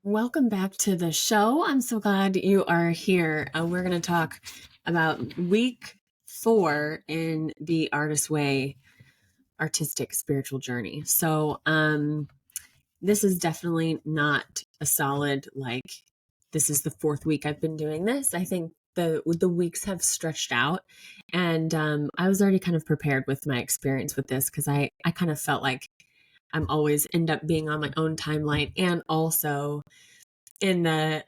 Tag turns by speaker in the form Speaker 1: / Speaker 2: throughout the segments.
Speaker 1: Welcome back to the show. I'm so glad you are here. We're going to talk about week 4 in the Artist Way artistic spiritual journey. So, this is definitely not a solid, this is the 4th week I've been doing this. I think the weeks have stretched out, and I was already kind of prepared with my experience with this because I kind of felt like I'm always end up being on my own timeline, and also in the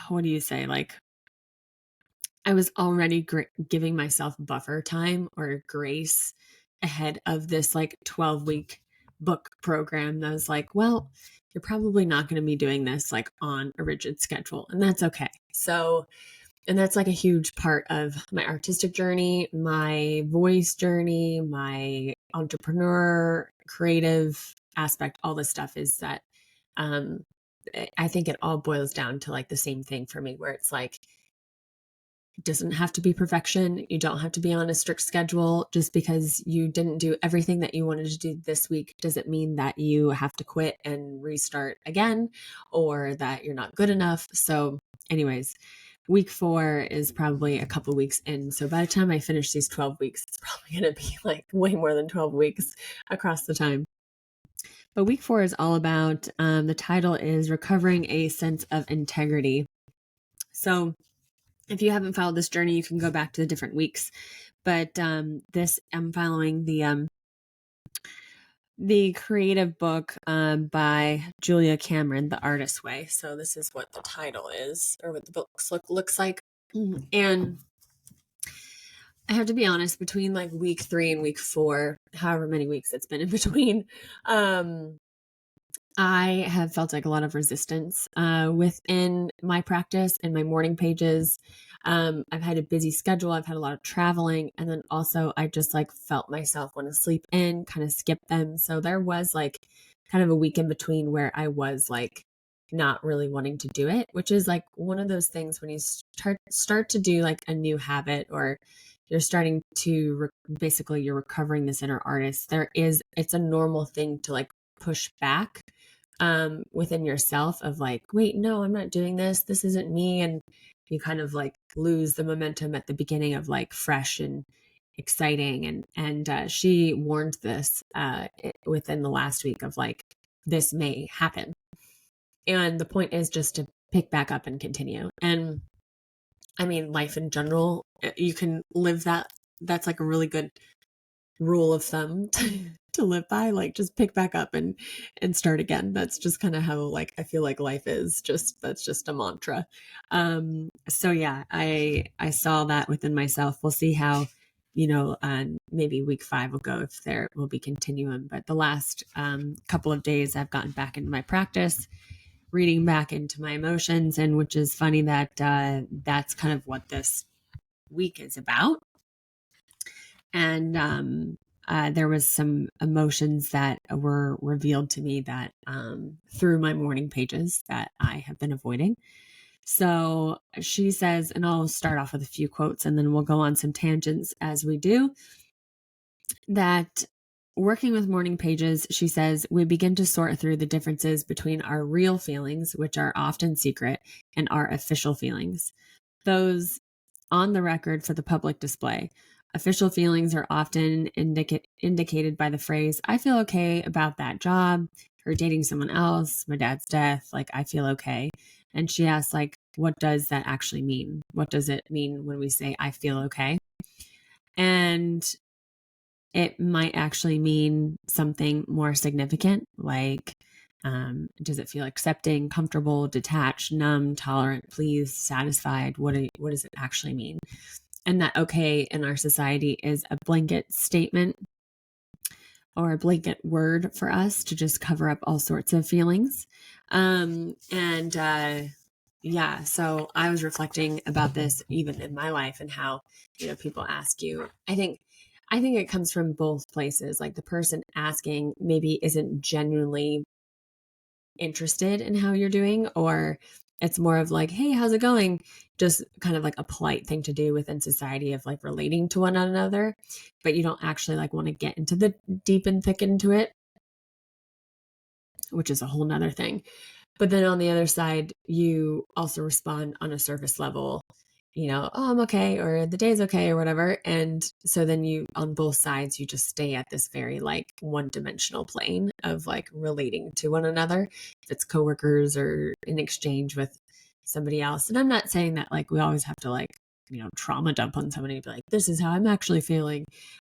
Speaker 1: what do you say, I was already giving myself buffer time or grace ahead of this 12-week book program that was like, well, you're probably not going to be doing this on a rigid schedule, and that's okay. So, and that's a huge part of my artistic journey, my voice journey, my entrepreneur creative aspect. All this stuff is that um I think it all boils down to the same thing for me, where it's it doesn't have to be perfection. You don't have to be on a strict schedule. Just because you didn't do everything that you wanted to do this week doesn't mean that you have to quit and restart again, or that you're not good enough. So anyways, week 4 is probably a couple weeks in. So by the time I finish these 12 weeks, it's probably going to be way more than 12 weeks across the time. But week 4 is all about, the title is Recovering a Sense of Integrity. So if you haven't followed this journey, you can go back to the different weeks. But this, I'm following the creative book by Julia Cameron, The Artist Way. So this is what the title is, or what the book looks like. And I have to be honest, between week 3 and week 4, however many weeks it's been in between, I have felt a lot of resistance within my practice and my morning pages. I've had a busy schedule. I've had a lot of traveling. And then also I just felt myself want to sleep in, kind of skip them. So there was kind of a week in between where I was not really wanting to do it, which is one of those things when you start to do a new habit, or you're starting to basically you're recovering this inner artist. It's a normal thing to push back within yourself of wait, no, I'm not doing this. This isn't me. And you kind of lose the momentum at the beginning of fresh and exciting. And she warned this within the last week of this may happen. And the point is just to pick back up and continue. And I mean, life in general, you can live that. That's a really good rule of thumb to live by. Just pick back up and start again. That's just kind of how I feel life is. That's just a mantra. So yeah, I saw that within myself. We'll see how maybe week 5 will go, if there will be continuum. But the last couple of days I've gotten back into my practice, reading back into my emotions, and which is funny that that's kind of what this week is about. And there was some emotions that were revealed to me that through my morning pages that I have been avoiding. So she says, and I'll start off with a few quotes and then we'll go on some tangents as we do, that working with morning pages, she says, we begin to sort through the differences between our real feelings, which are often secret, and our official feelings, those on the record for the public display. Official feelings are often indicated by the phrase, I feel okay about that job, or dating someone else, my dad's death, I feel okay. And she asks, what does that actually mean? What does it mean when we say, I feel okay? And it might actually mean something more significant, does it feel accepting, comfortable, detached, numb, tolerant, pleased, satisfied? What does it actually mean? And that okay in our society is a blanket statement or a blanket word for us to just cover up all sorts of feelings. Yeah, so I was reflecting about this even in my life, and how, people ask you, I think it comes from both places. The person asking maybe isn't genuinely interested in how you're doing, or it's more of hey, how's it going? Just kind of a polite thing to do within society of relating to one another, but you don't actually want to get into the deep and thick into it. which is a whole nother thing. But then on the other side, you also respond on a surface level, oh, I'm okay, or the day's okay, or whatever. And so then you, on both sides, you just stay at this very like one dimensional plane of like relating to one another, if it's coworkers or in exchange with somebody else. And I'm not saying that like we always have to like, trauma dump on somebody and be like, this is how I'm actually feeling.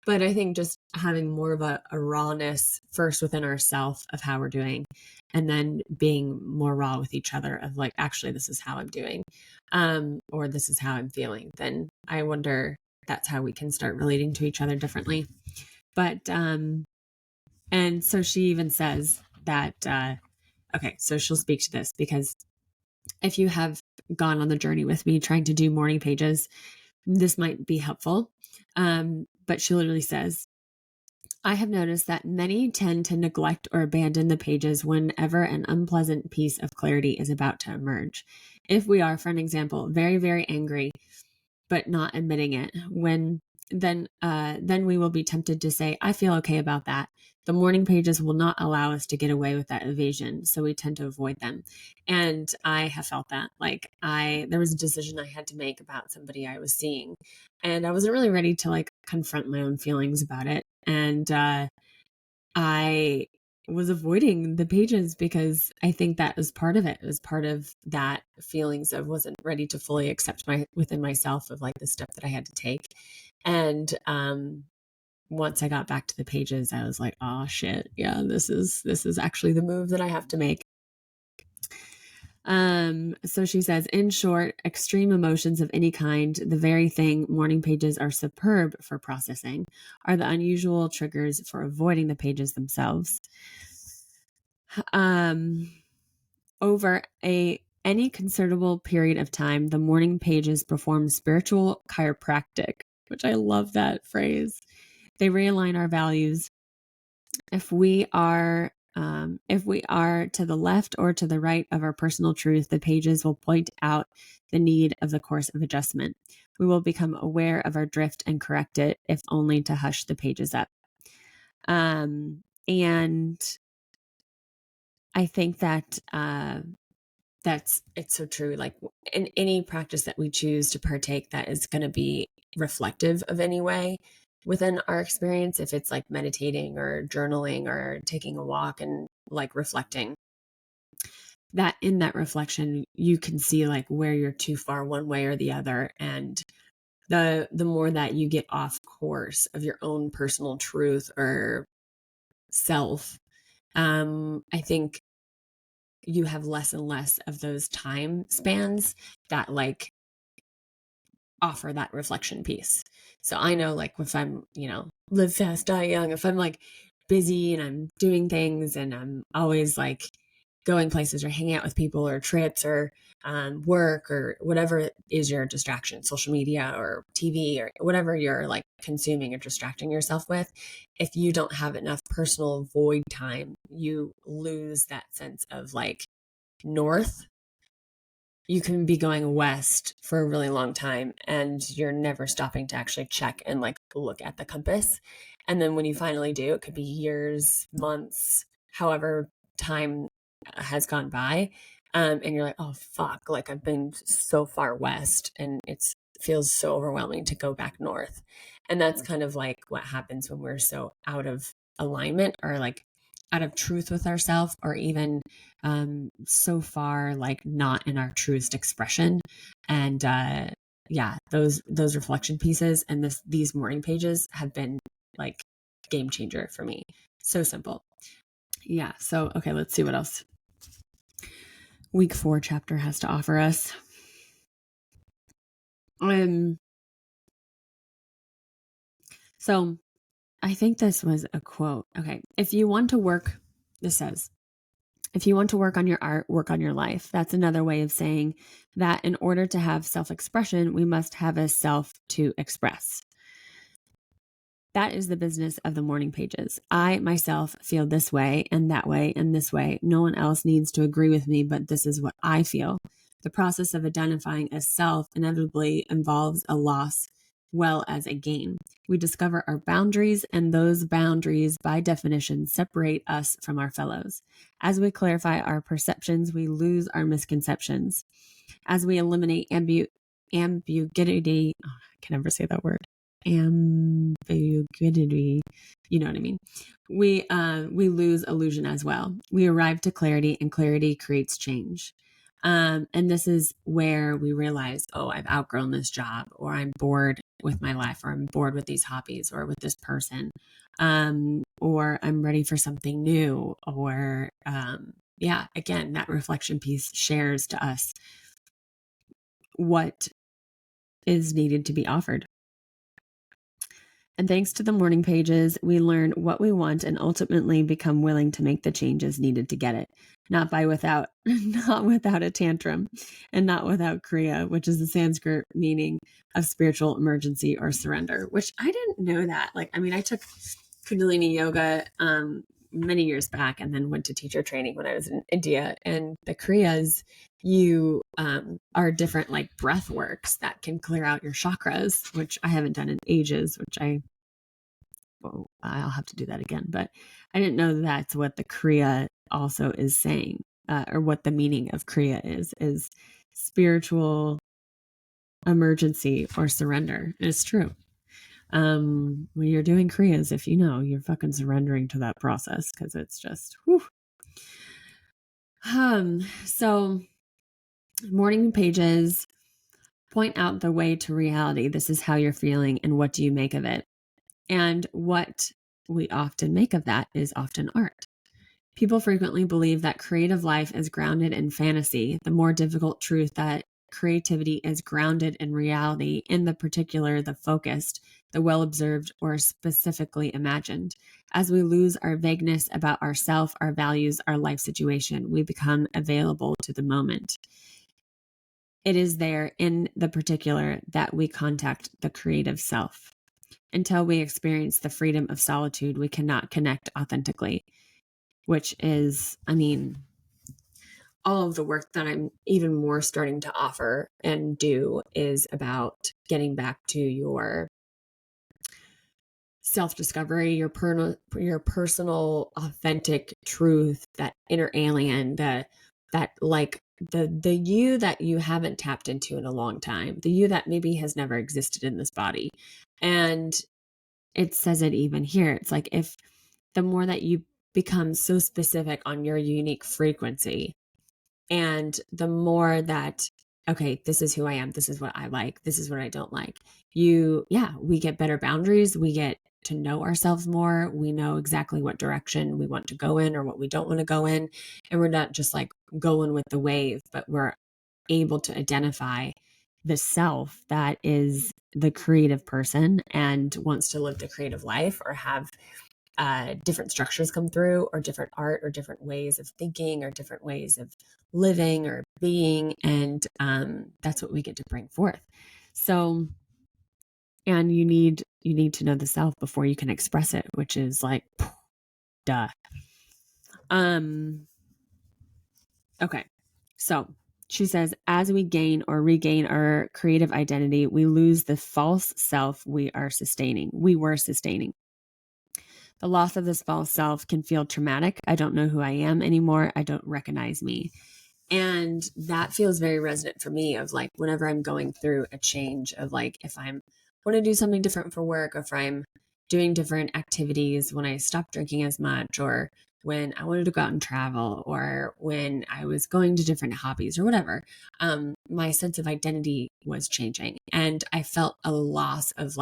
Speaker 1: But I think just having more of a rawness first within ourselves of how we're doing, and then being more raw with each other of like, actually, this is how I'm doing, or this is how I'm feeling, then I wonder that's how we can start relating to each other differently. But, and so she even says that, okay, so she'll speak to this because if you have gone on the journey with me trying to do morning pages, this might be helpful. But she literally says, I have noticed that many tend to neglect or abandon the pages whenever an unpleasant piece of clarity is about to emerge. If we are, for an example, very, very angry, but not admitting it, then we will be tempted to say, I feel okay about that. The morning pages will not allow us to get away with that evasion, so we tend to avoid them. And I have felt that. Like there was a decision I had to make about somebody I was seeing, and I wasn't really ready to like confront my own feelings about it. And I was avoiding the pages because I think that was part of it. It was part of that feelings of wasn't ready to fully accept within myself of like the step that I had to take. And once I got back to the pages, I was like, oh shit, yeah, this is actually the move that I have to make. So she says, in short, extreme emotions of any kind, the very thing morning pages are superb for processing, are the unusual triggers for avoiding the pages themselves. Over any considerable period of time, the morning pages perform spiritual chiropractic, which I love that phrase. They realign our values. If we are to the left or to the right of our personal truth, the pages will point out the need of the course of adjustment. We will become aware of our drift and correct it, if only to hush the pages up. And I think that it's so true. Like in any practice that we choose to partake, that is going to be reflective of any way within our experience. If it's like meditating or journaling or taking a walk and like reflecting, that in that reflection, you can see like where you're too far one way or the other. And the more that you get off course of your own personal truth or self, I think you have less and less of those time spans that like offer that reflection piece. So I know like if I'm, live fast, die young, if I'm like busy and I'm doing things and I'm always like going places or hanging out with people or trips or work or whatever is your distraction, social media or TV or whatever you're like consuming or distracting yourself with, if you don't have enough personal void time, you lose that sense of like north. You can be going west for a really long time and you're never stopping to actually check and like look at the compass. And then when you finally do, it could be years, months, however time has gone by. And you're like, oh fuck, like I've been so far west and it feels so overwhelming to go back north. And that's kind of like what happens when we're so out of alignment or like out of truth with ourselves, or even so far like not in our truest expression. And yeah, those reflection pieces and these morning pages have been like game changer for me. So simple. Yeah. So okay, let's see what else week 4 chapter has to offer us. So I think this was a quote. Okay. This says, if you want to work on your art, work on your life. That's another way of saying that in order to have self-expression, we must have a self to express. That is the business of the morning pages. I myself feel this way and that way and this way. No one else needs to agree with me, but this is what I feel. The process of identifying as self inevitably involves a loss well as a gain. We discover our boundaries, and those boundaries, by definition, separate us from our fellows. As we clarify our perceptions, we lose our misconceptions. As we eliminate ambiguity, I can never say that word. Ambiguity, you know what I mean. We lose illusion as well. We arrive to clarity, and clarity creates change. And this is where we realize, oh, I've outgrown this job, or I'm bored with my life, or I'm bored with these hobbies, or with this person, or I'm ready for something new, or again, that reflection piece shares to us what is needed to be offered. And thanks to the morning pages, we learn what we want and ultimately become willing to make the changes needed to get it. Not without a tantrum, and not without Kriya, which is the Sanskrit meaning of spiritual emergency or surrender, which I didn't know that. I took Kundalini yoga many years back, and then went to teacher training when I was in India. And the Kriyas, you are different breath works that can clear out your chakras, which I haven't done in ages, I'll have to do that again. But I didn't know that's what the Kriya also is saying, or what the meaning of Kriya is spiritual emergency or surrender. And it's true. When you're doing Kriyas, if you know, you're fucking surrendering to that process, because it's just, whew. So morning pages point out the way to reality. This is how you're feeling, and what do you make of it? And what we often make of that is often art. People frequently believe that creative life is grounded in fantasy, the more difficult truth that creativity is grounded in reality, in the particular, the focused, the well-observed, or specifically imagined. As we lose our vagueness about ourself, our values, our life situation, we become available to the moment. It is there in the particular that we contact the creative self. Until we experience the freedom of solitude, we cannot connect authentically, which is, all of the work that I'm even more starting to offer and do is about getting back to your self-discovery, your personal, authentic truth, that inner alien, the you that you haven't tapped into in a long time, the you that maybe has never existed in this body. And it says it even here. It's like, if the more that you become so specific on your unique frequency, and the more that, okay, this is who I am, this is what I like, this is what I don't like, we get better boundaries, we get to know ourselves more, we know exactly what direction we want to go in or what we don't want to go in, and we're not just going with the wave, but we're able to identify the self that is the creative person and wants to live the creative life, or have different structures come through, or different art, or different ways of thinking, or different ways of living or being. And that's what we get to bring forth. So, and you need to know the self before you can express it, which is duh. Okay. So she says, as we gain or regain our creative identity, we lose the false self we were sustaining. The loss of this false self can feel traumatic. I don't know who I am anymore. I don't recognize me. And that feels very resonant for me, of whenever I'm going through a change of if I'm want to do something different for work, or if I'm doing different activities, when I stopped drinking as much, or when I wanted to go out and travel, or when I was going to different hobbies or whatever, my sense of identity was changing. And I felt a loss of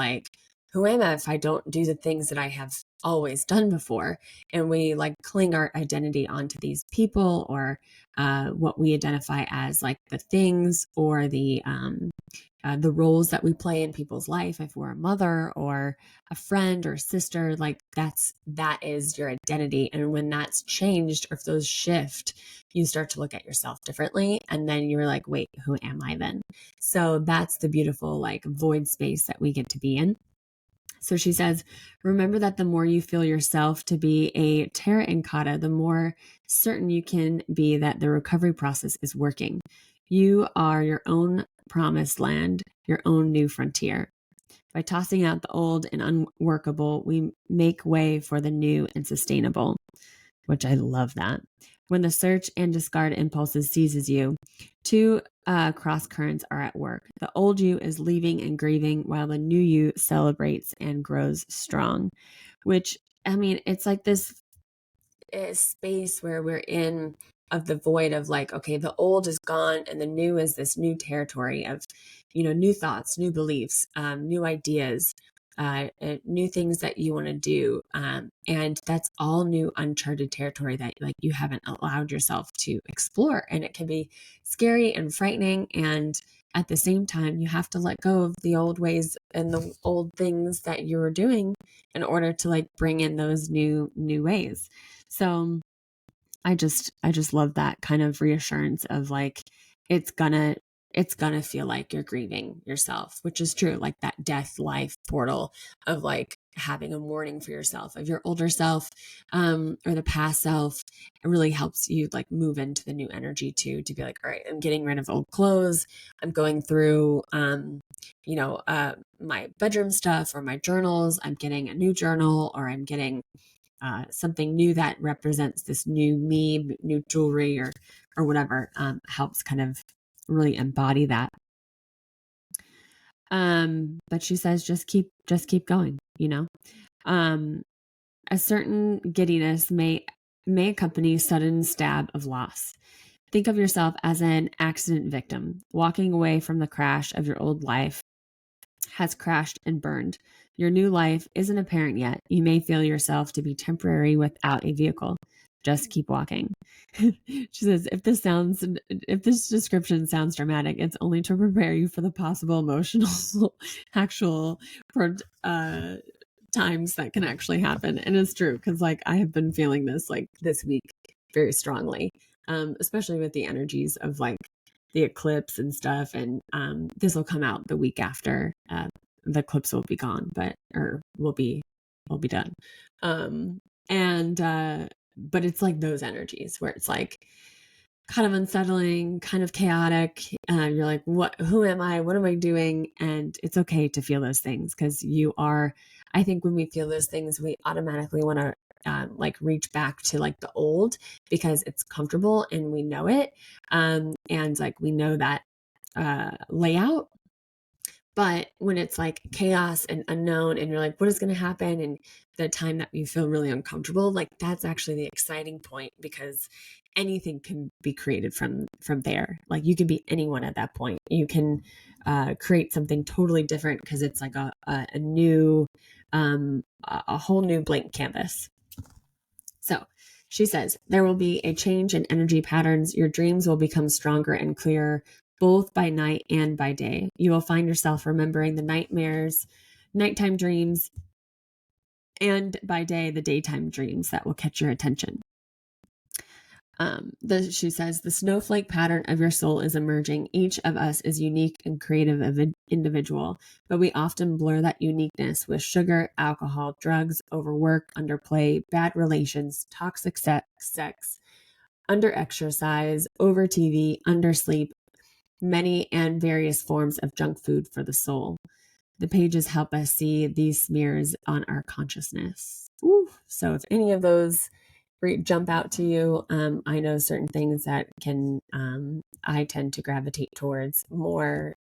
Speaker 1: who am I if I don't do the things that I have always done before? And we cling our identity onto these people, or what we identify as the things, or the roles that we play in people's life. If we're a mother or a friend or sister, that is your identity. And when that's changed, or if those shift, you start to look at yourself differently. And then you're like, wait, who am I then? So that's the beautiful void space that we get to be in. So she says, remember that the more you feel yourself to be a terra incognita, the more certain you can be that the recovery process is working. You are your own promised land, your own new frontier. By tossing out the old and unworkable, we make way for the new and sustainable, which I love that. When the search and discard impulses seizes you, two cross currents are at work. The old you is leaving and grieving, while the new you celebrates and grows strong. Which, I mean, it's like this space where we're in of the void of like, okay, the old is gone and the new is this new territory of, new thoughts, new beliefs, new ideas, new things that you want to do. And that's all new uncharted territory that like you haven't allowed yourself to explore. And it can be scary and frightening. And at the same time, you have to let go of the old ways and the old things that you were doing in order to like bring in those new ways. So I just love that kind of reassurance of like it's gonna feel like you're grieving yourself, which is true, like that death life portal of like having a mourning for yourself, of your older self, or the past self. It really helps you like move into the new energy too, to be like, all right, I'm getting rid of old clothes. I'm going through my bedroom stuff or my journals. I'm getting a new journal, or I'm getting something new that represents this new me, new jewelry, or whatever, helps kind of really embody that. But she says, just keep going, a certain giddiness may accompany sudden stab of loss. Think of yourself as an accident victim, walking away from the crash of your old life has crashed and burned. Your new life isn't apparent yet. You may feel yourself to be temporary without a vehicle. Just keep walking. She says, if this description sounds dramatic, it's only to prepare you for the possible emotional, actual times that can actually happen. And it's true, because like I have been feeling this like this week very strongly, especially with the energies of like the eclipse and stuff. And this will come out the week after the eclipse will be gone, or will be done. But it's like those energies where it's like kind of unsettling, kind of chaotic. You're like, who am I? What am I doing? And it's okay to feel those things, because I think when we feel those things, we automatically want to like reach back to like the old, because it's comfortable and we know it. And like, we know that layout. But when it's like chaos and unknown, and you're like, what is going to happen? And the time that you feel really uncomfortable, like that's actually the exciting point, because anything can be created from there. Like you can be anyone at that point. You can create something totally different, because it's like a new, a whole new blank canvas. So she says, there will be a change in energy patterns. Your dreams will become stronger and clearer, both by night and by day. You will find yourself remembering the nighttime dreams, and by day, the daytime dreams that will catch your attention. She says, the snowflake pattern of your soul is emerging. Each of us is unique and creative of an individual, but we often blur that uniqueness with sugar, alcohol, drugs, overwork, underplay, bad relations, toxic sex, under-exercise, over TV, undersleep, many and various forms of junk food for the soul. The pages help us see these smears on our consciousness. Ooh. So if any of those jump out to you, I know certain things that can I tend to gravitate towards more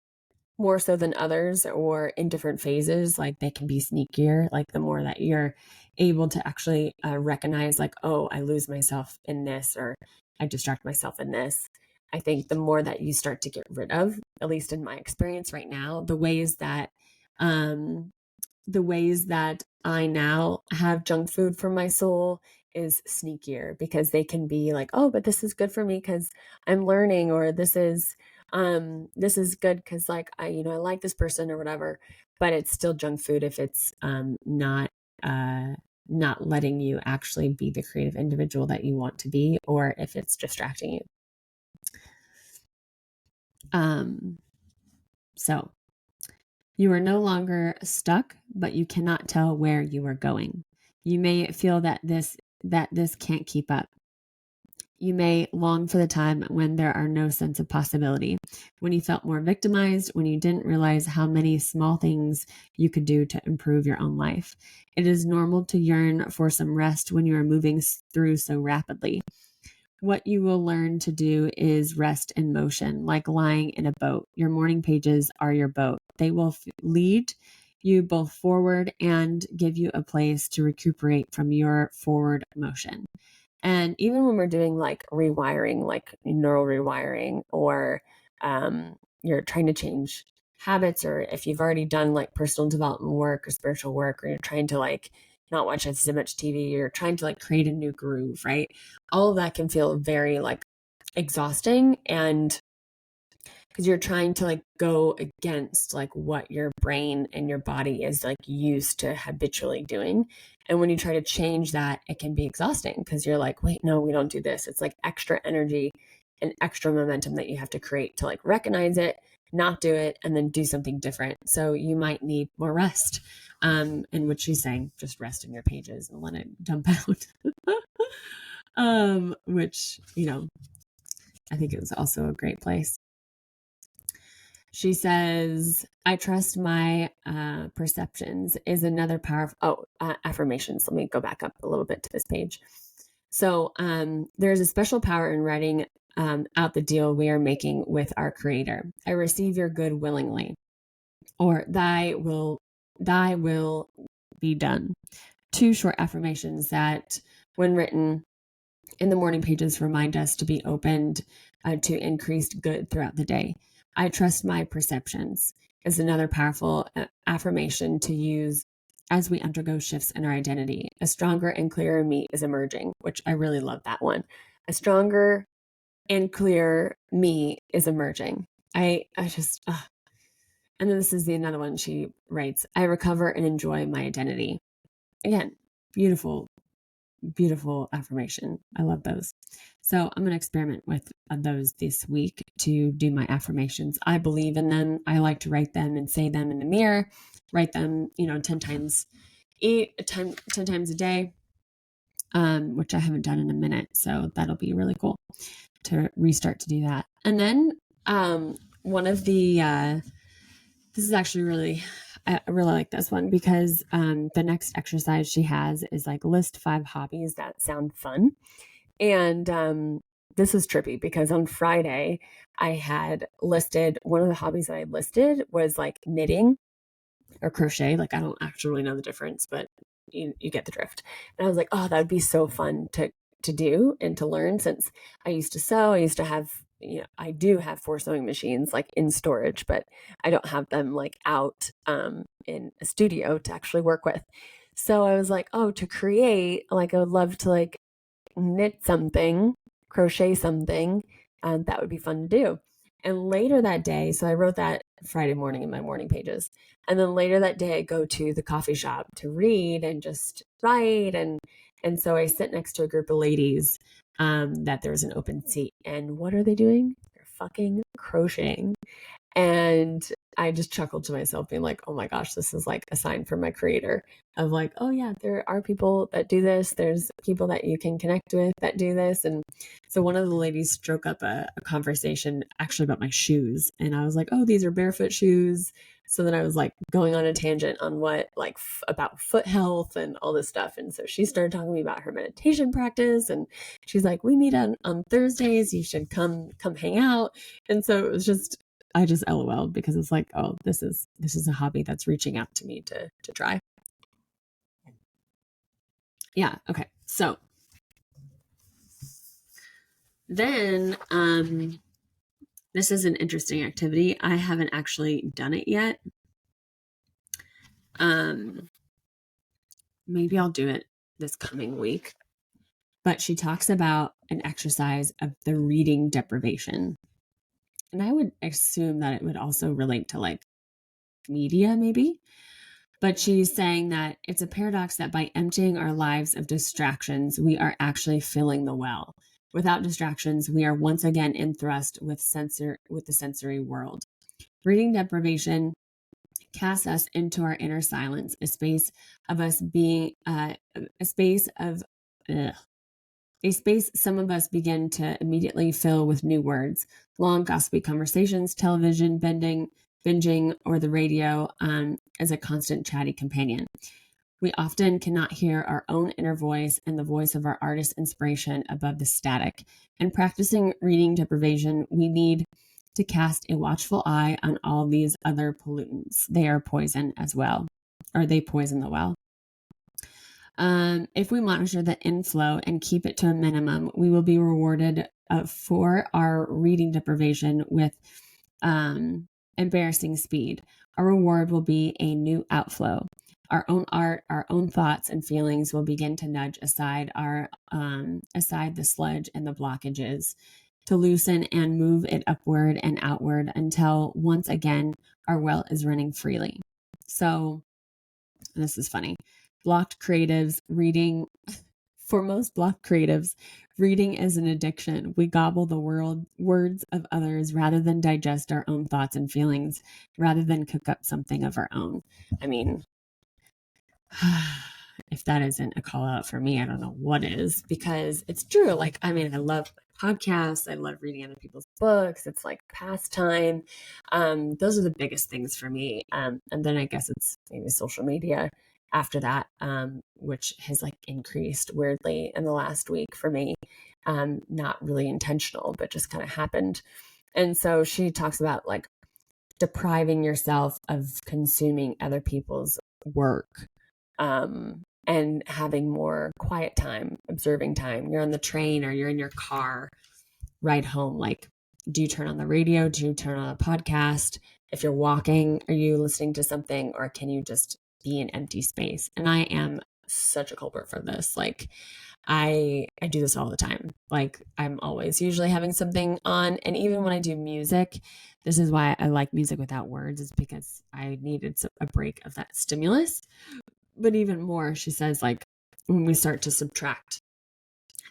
Speaker 1: so than others, or in different phases. Like they can be sneakier. Like the more that you're able to actually recognize, like, oh, I lose myself in this, or I distract myself in this, I think the more that you start to get rid of, at least in my experience right now, the ways that I now have junk food for my soul is sneakier, because they can be like, oh, but this is good for me because I'm learning, or this is good because like I like this person or whatever. But it's still junk food if it's not letting you actually be the creative individual that you want to be, or if it's distracting you. So you are no longer stuck, but you cannot tell where you are going. You may feel that this can't keep up. You may long for the time when there are no sense of possibility, when you felt more victimized, when you didn't realize how many small things you could do to improve your own life. It is normal to yearn for some rest when you are moving through so rapidly. What you will learn to do is rest in motion, like lying in a boat. Your morning pages are your boat. They will lead you both forward and give you a place to recuperate from your forward motion. And even when we're doing like rewiring, like neural rewiring, or you're trying to change habits, or if you've already done like personal development work or spiritual work, or you're trying to like not watch so much TV, you're trying to like create a new groove, right? All of that can feel very like exhausting, and because you're trying to like go against like what your brain and your body is like used to habitually doing. And when you try to change that, it can be exhausting because you're like, wait, no, we don't do this. It's like extra energy and extra momentum that you have to create to like recognize it, not do it, and then do something different. So you might need more rest. And what she's saying, just rest in your pages and let it dump out. Which, I think it was also a great place. She says, I trust my perceptions is another powerful, affirmations. Let me go back up a little bit to this page. So there's a special power in writing out the deal we are making with our creator. I receive your good willingly, or thy will be done. Two short affirmations that when written in the morning pages remind us to be opened to increased good throughout the day. I trust my perceptions is another powerful affirmation to use as we undergo shifts in our identity. A stronger and clearer me is emerging, which I really love that one. A stronger and clearer me is emerging. I just, and then this is another one she writes. I recover and enjoy my identity. Again, beautiful affirmation. I love those. So I'm going to experiment with those this week to do my affirmations. I believe in them. I like to write them and say them in the mirror, write them, 10 times, 10 times a day, which I haven't done in a minute. So that'll be really cool to restart to do that. And then one of the, this is actually I really like this one because the next exercise she has is like list 5 hobbies that sound fun. And this is trippy because on Friday I had listed, one of the hobbies that I listed was like knitting or crochet. Like I don't actually know the difference, but you get the drift. And I was like, oh, that would be so fun to do and to learn, since I used to sew. I used to have, I do have 4 sewing machines like in storage, but I don't have them like out in a studio to actually work with. So I was like, oh, to create, like I would love to like knit something, crochet something, and that would be fun to do. And later that day, so I wrote that Friday morning in my morning pages. And then later that day, I go to the coffee shop to read and just write. And so I sit next to a group of ladies that there's an open seat. And what are they doing? They're fucking crocheting. And I just chuckled to myself, being like, oh my gosh, this is like a sign from my creator of like, oh yeah, there are people that do this. There's people that you can connect with that do this. And so one of the ladies struck up a conversation actually about my shoes. And I was like, oh, these are barefoot shoes. So then I was like going on a tangent on what like about foot health and all this stuff. And so she started talking to me about her meditation practice. And she's like, we meet on Thursdays. You should come hang out. And so it was just, I just LOL'd because it's like, oh, this is a hobby that's reaching out to me to try. Yeah. Okay. So then, this is an interesting activity. I haven't actually done it yet. Maybe I'll do it this coming week. But she talks about an exercise of the reading deprivation. And I would assume that it would also relate to like media, maybe. But she's saying that it's a paradox that by emptying our lives of distractions, we are actually filling the well. Without distractions, we are once again enthrust with the sensory world. Reading deprivation casts us into our inner silence, a space of us being a space of a space some of us begin to immediately fill with new words, long gossipy conversations, television, binging, or the radio as a constant chatty companion. We often cannot hear our own inner voice and the voice of our artist inspiration above the static. In practicing reading deprivation, we need to cast a watchful eye on all these other pollutants. They are poison as well, or they poison the well. If we monitor the inflow and keep it to a minimum, we will be rewarded for our reading deprivation with embarrassing speed. Our reward will be a new outflow. Our own art, our own thoughts and feelings will begin to nudge aside the sludge and the blockages, to loosen and move it upward and outward until once again our well is running freely. So, this is funny. For most blocked creatives, reading is an addiction. We gobble the words of others rather than digest our own thoughts and feelings, rather than cook up something of our own. I mean, if that isn't a call out for me, I don't know what is, because it's true. Like, I mean, I love podcasts. I love reading other people's books. It's like pastime. Those are the biggest things for me. And then I guess it's maybe social media after that, which has like increased weirdly in the last week for me. Not really intentional, but just kind of happened. And so she talks about like depriving yourself of consuming other people's work, and having more quiet time, observing time. You're on the train or you're in your car ride home. Like, do you turn on the radio? Do you turn on a podcast? If you're walking, are you listening to something, or can you just be in empty space? And I am such a culprit for this. Like, I do this all the time. Like, I'm always usually having something on. And even when I do music, this is why I like music without words, is because I needed a break of that stimulus. But even more, she says, like, when we start to subtract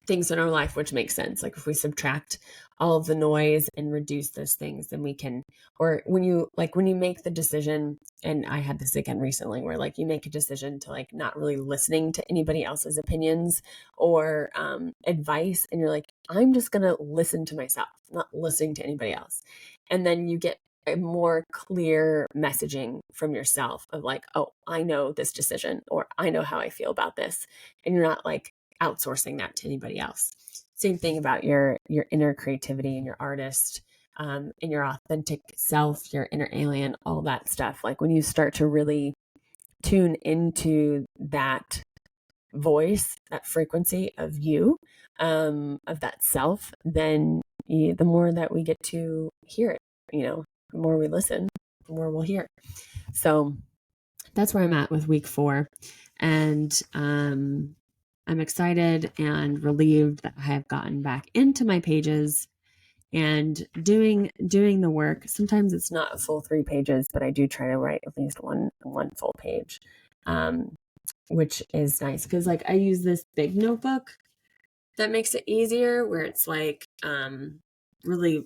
Speaker 1: things in our life, which makes sense. Like, if we subtract all of the noise and reduce those things, then we can, or when you make the decision, and I had this again recently, where like you make a decision to like not really listening to anybody else's opinions or advice, and you're like, I'm just going to listen to myself, not listening to anybody else. And then you get a more clear messaging from yourself of like, oh, I know this decision, or I know how I feel about this. And you're not like outsourcing that to anybody else. Same thing about your inner creativity and your artist, and your authentic self, your inner alien, all that stuff. Like, when you start to really tune into that voice, that frequency of you, of that self, then the more that we get to hear it, the more we listen, the more we'll hear. So that's where I'm at with week 4. And I'm excited and relieved that I have gotten back into my pages and doing the work. Sometimes it's not a full 3 pages, but I do try to write at least one full page, which is nice because like I use this big notebook that makes it easier, where it's like really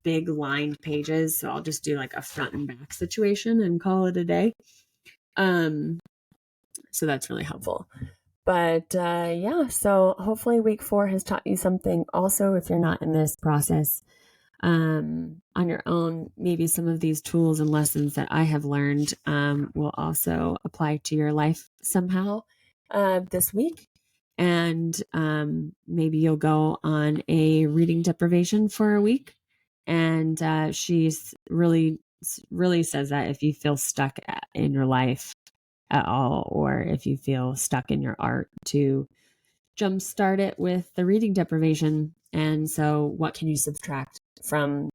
Speaker 1: big lined pages. So I'll just do like a front and back situation and call it a day. So that's really helpful. But yeah, so hopefully week 4 has taught you something. Also, if you're not in this process on your own, maybe some of these tools and lessons that I have learned will also apply to your life somehow this week. And maybe you'll go on a reading deprivation for a week. And she's really says that if you feel stuck in your life at all, or if you feel stuck in your art, to jumpstart it with the reading deprivation. And so what can you subtract from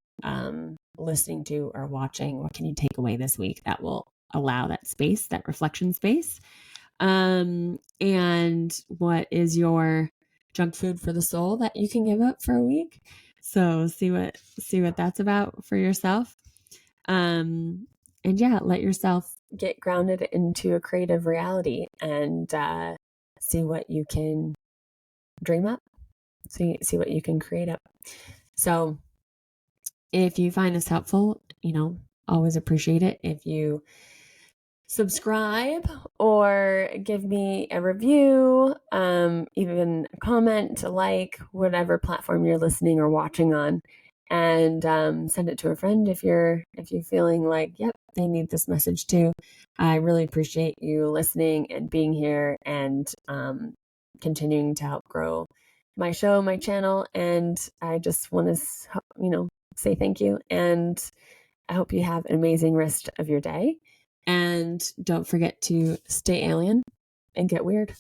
Speaker 1: listening to or watching? What can you take away this week that will allow that space, that reflection space? And what is your junk food for the soul that you can give up for a week? So see what that's about for yourself. And yeah, let yourself get grounded into a creative reality and see what you can dream up. See what you can create up. So if you find this helpful, always appreciate it if you subscribe or give me a review, even a comment, a like, whatever platform you're listening or watching on, and send it to a friend if you're feeling like, yep, they need this message too. I really appreciate you listening and being here and continuing to help grow my show, my channel, and I just want to, say thank you, and I hope you have an amazing rest of your day. And don't forget to stay alien and get weird.